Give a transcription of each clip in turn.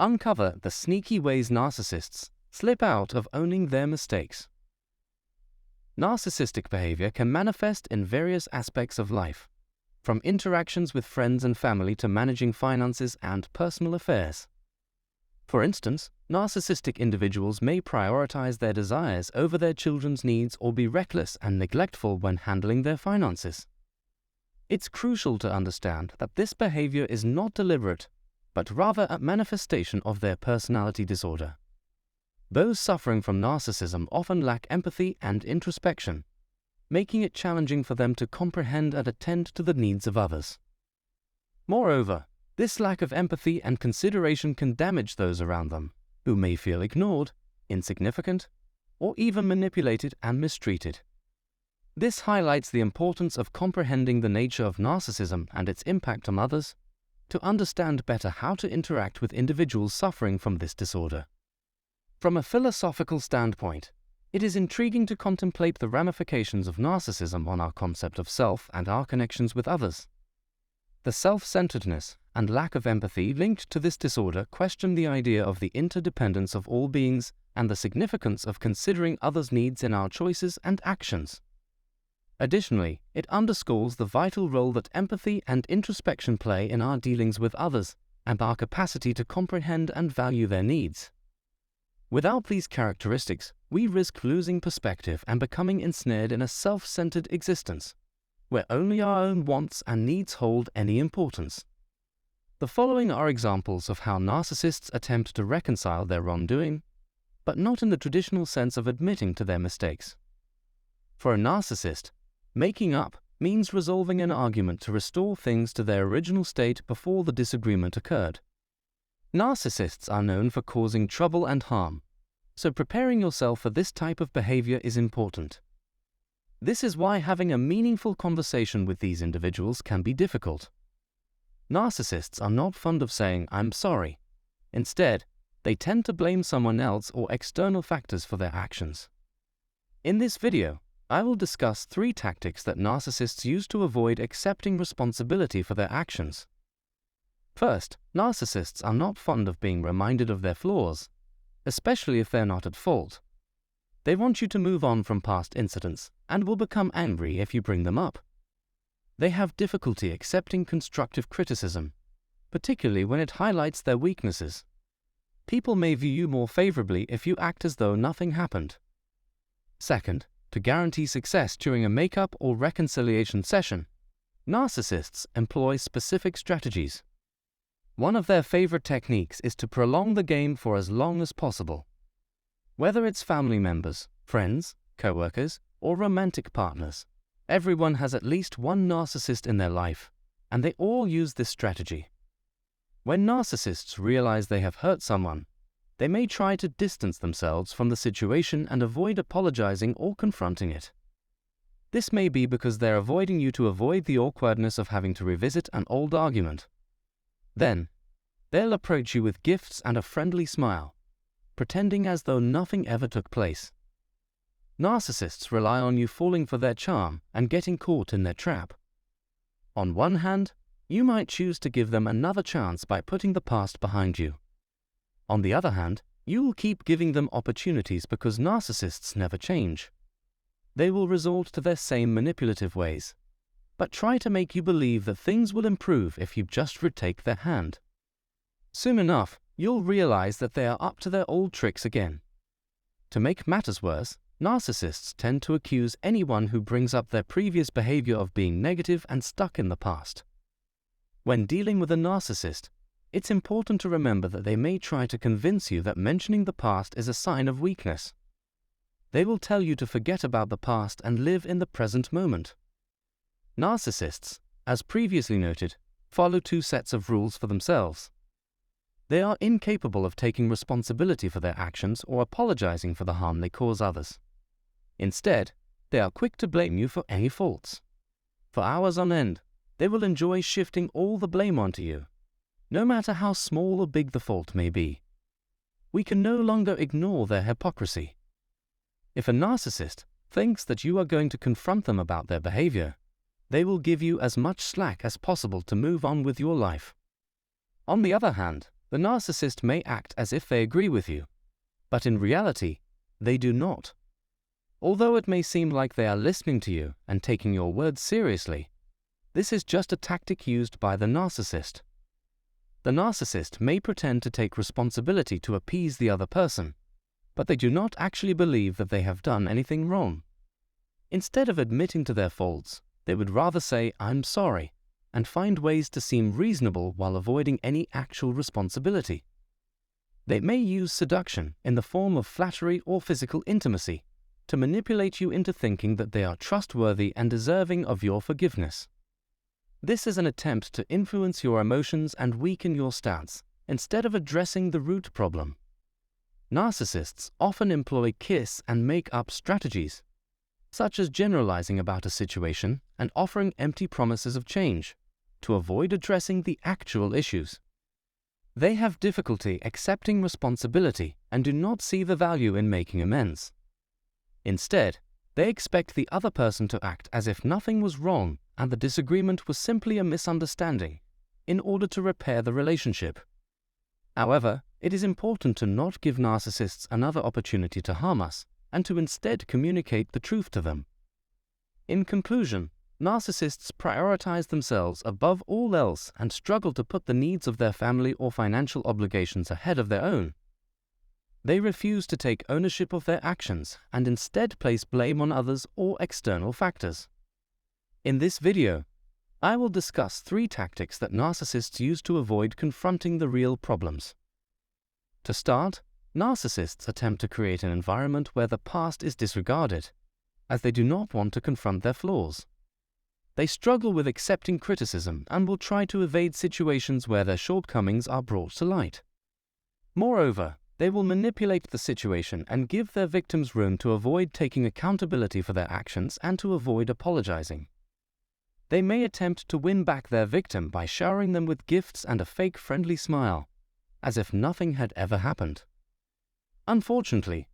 uncover the sneaky ways narcissists slip out of owning their mistakes. Narcissistic behavior can manifest in various aspects of life, from interactions with friends and family to managing finances and personal affairs. For instance, narcissistic individuals may prioritize their desires over their children's needs or be reckless and neglectful when handling their finances. It's crucial to understand that this behavior is not deliberate, but rather a manifestation of their personality disorder. Those suffering from narcissism often lack empathy and introspection, making it challenging for them to comprehend and attend to the needs of others. Moreover, this lack of empathy and consideration can damage those around them, who may feel ignored, insignificant, or even manipulated and mistreated. This highlights the importance of comprehending the nature of narcissism and its impact on others, to understand better how to interact with individuals suffering from this disorder. From a philosophical standpoint, it is intriguing to contemplate the ramifications of narcissism on our concept of self and our connections with others. The self-centeredness and lack of empathy linked to this disorder question the idea of the interdependence of all beings and the significance of considering others' needs in our choices and actions. Additionally, it underscores the vital role that empathy and introspection play in our dealings with others and our capacity to comprehend and value their needs. Without these characteristics, we risk losing perspective and becoming ensnared in a self-centered existence, where only our own wants and needs hold any importance. The following are examples of how narcissists attempt to reconcile their wrongdoing, but not in the traditional sense of admitting to their mistakes. For a narcissist, making up means resolving an argument to restore things to their original state before the disagreement occurred. Narcissists are known for causing trouble and harm, so preparing yourself for this type of behavior is important. This is why having a meaningful conversation with these individuals can be difficult. Narcissists are not fond of saying, "I'm sorry." Instead, they tend to blame someone else or external factors for their actions. In this video, I will discuss 3 tactics that narcissists use to avoid accepting responsibility for their actions. First, narcissists are not fond of being reminded of their flaws, especially if they're not at fault. They want you to move on from past incidents and will become angry if you bring them up. They have difficulty accepting constructive criticism, particularly when it highlights their weaknesses. People may view you more favorably if you act as though nothing happened. Second, to guarantee success during a make-up or reconciliation session, narcissists employ specific strategies. One of their favorite techniques is to prolong the game for as long as possible. Whether it's family members, friends, co-workers, or romantic partners, everyone has at least one narcissist in their life, and they all use this strategy. When narcissists realize they have hurt someone, they may try to distance themselves from the situation and avoid apologizing or confronting it. This may be because they're avoiding you to avoid the awkwardness of having to revisit an old argument. Then, they'll approach you with gifts and a friendly smile, pretending as though nothing ever took place. Narcissists rely on you falling for their charm and getting caught in their trap. On one hand, you might choose to give them another chance by putting the past behind you. On the other hand, you will keep giving them opportunities because narcissists never change. They will resort to their same manipulative ways, but try to make you believe that things will improve if you just retake their hand. Soon enough, you'll realize that they are up to their old tricks again. To make matters worse, narcissists tend to accuse anyone who brings up their previous behavior of being negative and stuck in the past. When dealing with a narcissist, it's important to remember that they may try to convince you that mentioning the past is a sign of weakness. They will tell you to forget about the past and live in the present moment. Narcissists, as previously noted, follow 2 sets of rules for themselves. They are incapable of taking responsibility for their actions or apologizing for the harm they cause others. Instead, they are quick to blame you for any faults. For hours on end, they will enjoy shifting all the blame onto you, no matter how small or big the fault may be. We can no longer ignore their hypocrisy. If a narcissist thinks that you are going to confront them about their behavior, they will give you as much slack as possible to move on with your life. On the other hand, The narcissist may act as if they agree with you, but in reality, they do not. Although it may seem like they are listening to you and taking your words seriously, this is just a tactic used by the narcissist. The narcissist may pretend to take responsibility to appease the other person, but they do not actually believe that they have done anything wrong. Instead of admitting to their faults, they would rather say, "I'm sorry," and find ways to seem reasonable while avoiding any actual responsibility. They may use seduction in the form of flattery or physical intimacy to manipulate you into thinking that they are trustworthy and deserving of your forgiveness. This is an attempt to influence your emotions and weaken your stance, instead of addressing the root problem. Narcissists often employ kiss and make-up strategies, such as generalizing about a situation and offering empty promises of change, to avoid addressing the actual issues. They have difficulty accepting responsibility and do not see the value in making amends. Instead, they expect the other person to act as if nothing was wrong and the disagreement was simply a misunderstanding, in order to repair the relationship. However, it is important to not give narcissists another opportunity to harm us, and to instead communicate the truth to them. In conclusion, narcissists prioritize themselves above all else and struggle to put the needs of their family or financial obligations ahead of their own. They refuse to take ownership of their actions and instead place blame on others or external factors. In this video, I will discuss 3 tactics that narcissists use to avoid confronting the real problems. To start, narcissists attempt to create an environment where the past is disregarded, as they do not want to confront their flaws. They struggle with accepting criticism and will try to evade situations where their shortcomings are brought to light. Moreover, they will manipulate the situation and give their victims room to avoid taking accountability for their actions and to avoid apologizing. They may attempt to win back their victim by showering them with gifts and a fake friendly smile, as if nothing had ever happened. Unfortunately,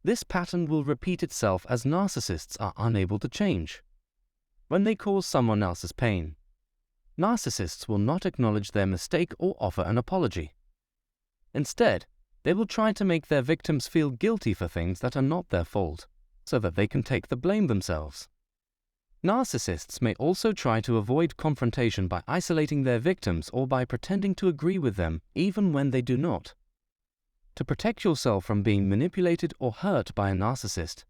this pattern will repeat itself as narcissists are unable to change. When they cause someone else's pain, narcissists will not acknowledge their mistake or offer an apology. Instead, they will try to make their victims feel guilty for things that are not their fault, so that they can take the blame themselves. Narcissists may also try to avoid confrontation by isolating their victims or by pretending to agree with them even when they do not. To protect yourself from being manipulated or hurt by a narcissist,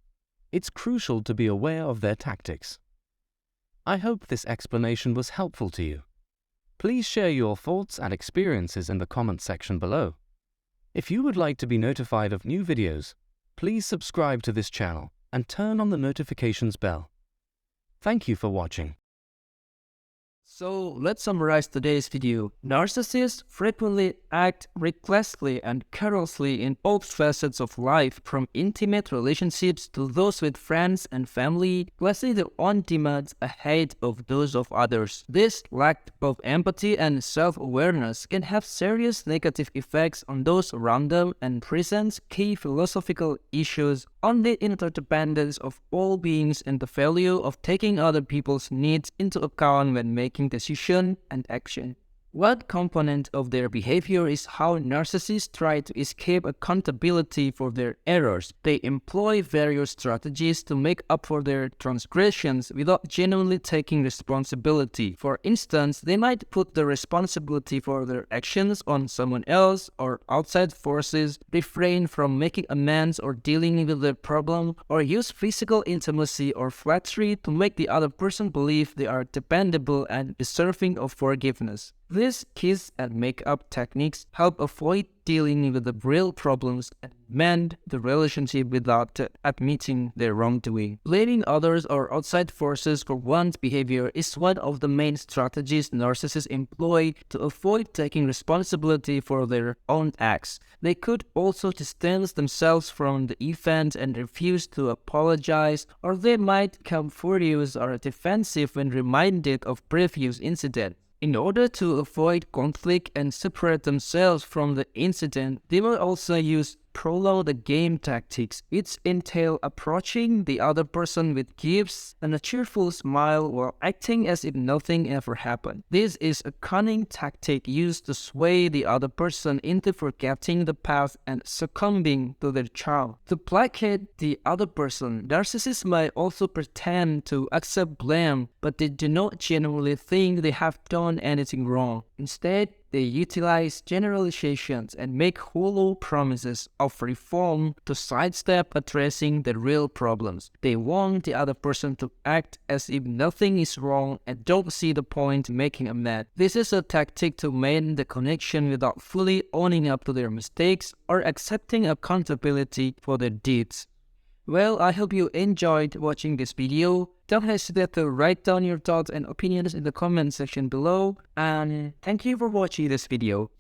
it's crucial to be aware of their tactics. I hope this explanation was helpful to you. Please share your thoughts and experiences in the comments section below. If you would like to be notified of new videos, please subscribe to this channel and turn on the notifications bell. Thank you for watching. So let's summarize today's video. Narcissists frequently act recklessly and carelessly in all facets of life, from intimate relationships to those with friends and family, placing their own demands ahead of those of others. This lack of empathy and self-awareness can have serious negative effects on those around them and presents key philosophical issues on the interdependence of all beings and the value of taking other people's needs into account when making decision and action. One component of their behavior is how narcissists try to escape accountability for their errors. They employ various strategies to make up for their transgressions without genuinely taking responsibility. For instance, they might put the responsibility for their actions on someone else or outside forces, refrain from making amends or dealing with the problem, or use physical intimacy or flattery to make the other person believe they are dependable and deserving of forgiveness. These kiss and make-up techniques help avoid dealing with the real problems and mend the relationship without admitting their wrongdoing. Blaming others or outside forces for one's behavior is one of the main strategies narcissists employ to avoid taking responsibility for their own acts. They could also distance themselves from the event and refuse to apologize, or they might become furious or defensive when reminded of previous incidents. In order to avoid conflict and separate themselves from the incident, they will also use prolonged game tactics. It entails approaching the other person with gifts and a cheerful smile while acting as if nothing ever happened. This is a cunning tactic used to sway the other person into forgetting the past and succumbing to their charm. To placate the other person, narcissists might also pretend to accept blame, but they do not genuinely think they have done anything wrong. Instead, they utilize generalizations and make hollow promises of reform to sidestep addressing the real problems. They want the other person to act as if nothing is wrong and don't see the point making amends. This is a tactic to mend the connection without fully owning up to their mistakes or accepting accountability for their deeds. Well, I hope you enjoyed watching this video. Don't hesitate to write down your thoughts and opinions in the comment section below. And thank you for watching this video.